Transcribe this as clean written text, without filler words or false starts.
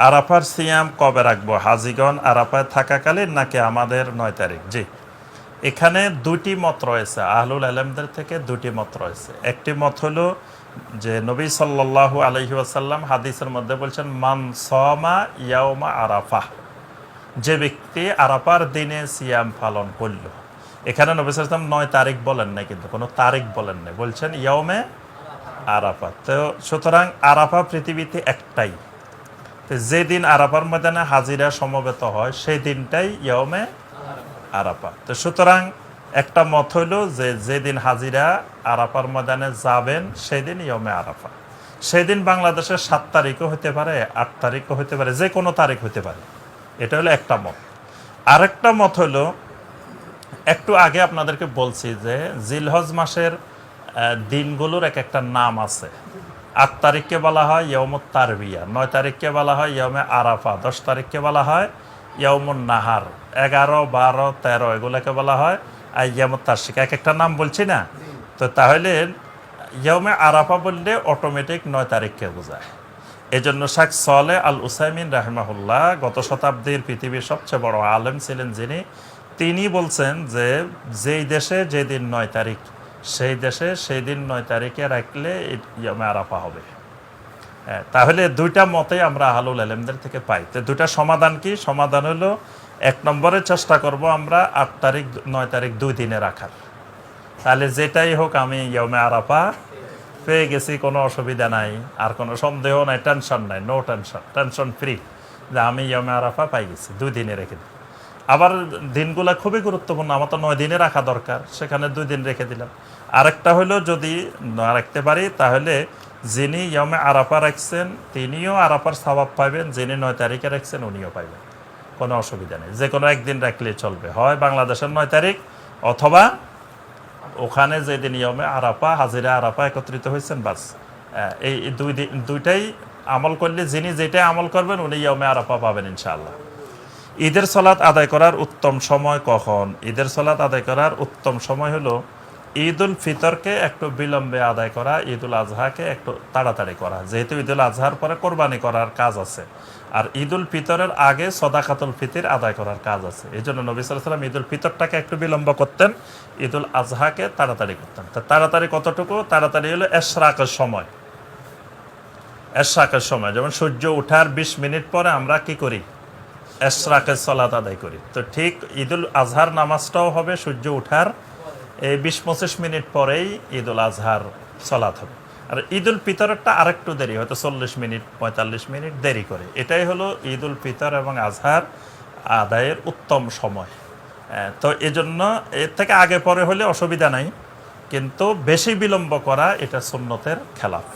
আরাফার সিয়াম কবে রাখবো? হাজিগণ আরাফায় থাকাকালীন নাকি আমাদের 9 তারিখ? জি, এখানে দুটি মত রয়েছে, আহলুল আলমদের থেকে দুটি মত রয়েছে। একটি মত হলো যে নবী সাল্লাল্লাহু আলাইহি ওয়াসাল্লাম হাদিসের মধ্যে বলছেন, মান সামা ইয়াউমা আরাফা, যে ব্যক্তি আরাফার দিনে সিয়াম পালন করল। এখানে নবী সাল্লাল্লাহু আলাইহি ওয়াসাল্লাম 9 তারিখ বলেন নাই, কিন্তু কোনো তারিখ বলেন নাই, বলছেন ইয়াউমে আরাফা। তো সুতরাং আরাফা পৃথিবীতে একটাই, যেদিন আরাফার ময়দানে হাজিরা সমবেত হয় সেই দিনটাই ইয়মে আরাফা। তো সুতরাং একটা মত হইল যে যেদিন হাজিরা আরাফার ময়দানে যাবেন সেদিন ইয়মে আরাফা। সেদিন বাংলাদেশের 7 তারিখও হতে পারে, 8 তারিখও হতে পারে, যে কোনো তারিখ হতে পারে। এটা হলো একটা মত। আরেকটা মত হলো, একটু আগে আপনাদেরকে বলছি যে জিলহজ মাসের দিনগুলোর এক একটা নাম আছে। 8 তারিখকে বলা হয় ইয়মুত তারবিয়া, 9 তারিখকে বলা হয় ইয়মে আরাফা, 10 তারিখকে বলা হয় ইয়মুন নাহার, 11, 12, 13 এগুলোকে বলা হয় আইয়ামুত তাশরিক। এক একটা নাম বলছি না? তো তাহলে ইয়মে আরাফা বললে অটোমেটিক 9 তারিখকে বোঝায়। এজন্য শেখ সালেহ আল উসাইমিন রাহিমাহুল্লাহ, গত শতাব্দীর পৃথিবীর সবচেয়ে বড় আলেম ছিলেন যিনি, তিনি বলছেন যে যেই দেশে যেদিন 9 তারিখ সেই দেশে সেই দিন 9 তারিখে রাখলে ইয়মে আরাফা হবে। তাহলে দুইটা মতেই আমরা আহলুল আলেমদের থেকে পাই। তো দুইটা সমাধান কি? সমাধান হলো, 1 নম্বরে চেষ্টা করব আমরা 8 তারিখ 9 তারিখ 2 দিনে রাখার। তাহলে যেটাই হোক আমি ইয়মে আরাফা পেয়ে গেছি, কোনো অসুবিধা নাই, আর কোনো সন্দেহ নাই, টেনশন নাই, নো টেনশন, টেনশন ফ্রি, যে আমি ইয়মে আরাফা পাই গেছি, 2 দিনে রেখে দিই। আবার দিনগুলো খুবই গুরুত্বপূর্ণ, আমার তো 9 দিনে রাখা দরকার, সেখানে 2 দিন রেখে দিলাম। আরেকটা হলো, যদি না রাখতে পারি তাহলে যিনি ইয়মে আরাফা রাখছেন তিনিও আরাফার সওয়াব পাবেন, যিনি 9 তারিখে রাখছেন উনিও পাইবেন, কোনো অসুবিধা নেই। যে কোনো একদিন রাখলে চলবে, হয় বাংলাদেশের 9 তারিখ অথবা ওখানে যেদিন ইয়মে আরাফা হাজিরা আরাফা একত্রিত হয়েছেন, বাস এই দুইটাই আমল করলে যিনি যেটাই আমল করবেন উনি ইয়মে আরাফা পাবেন ইনশাআল্লাহ। ঈদের সালাত আদায় করার উত্তম সময় কখন? ঈদের সালাত আদায় করার উত্তম সময় হলো ঈদুল ফিতরকে একটু বিলম্বে আদায় করা, ঈদুল আজহাকে একটু তাড়াতাড়ি করা। যেহেতু ঈদুল আজহার পরে কোরবানি করার কাজ আছে, আর ঈদুল ফিতরের আগে সদাকাতুল ফিতর আদায় করার কাজ আছে। এই জন্য নবী সাল্লাল্লাহু আলাইহি ওয়াসাল্লাম ঈদুল ফিতরটাকে একটু বিলম্ব করতেন, ঈদুল আজহাকে তাড়াতাড়ি করতেন। তা তাড়াতাড়ি কতটুকু? তাড়াতাড়ি হলো এশরাকের সময়। এশরাকের সময় যেমন সূর্য ওঠার 20 মিনিট পরে আমরা কি করি? এশরাকের সালাত আদায় করি। তো ঠিক ঈদুল আজহার নামাজটাও হবে সূর্য ওঠার এই 20-25 মিনিট পরেই ঈদুল আজহার সালাত হবে। আর ঈদুল ফিতরটা আরেকটু দেরি, হয়তো 40 মিনিট 45 মিনিট দেরি করে। এটাই হলো ঈদুল ফিতর এবং আজহার আদায়ের উত্তম সময়। তো এজন্য এর থেকে আগে পরে হলে অসুবিধা নাই, কিন্তু বেশি বিলম্ব করা এটা সুন্নতের খেলাফ।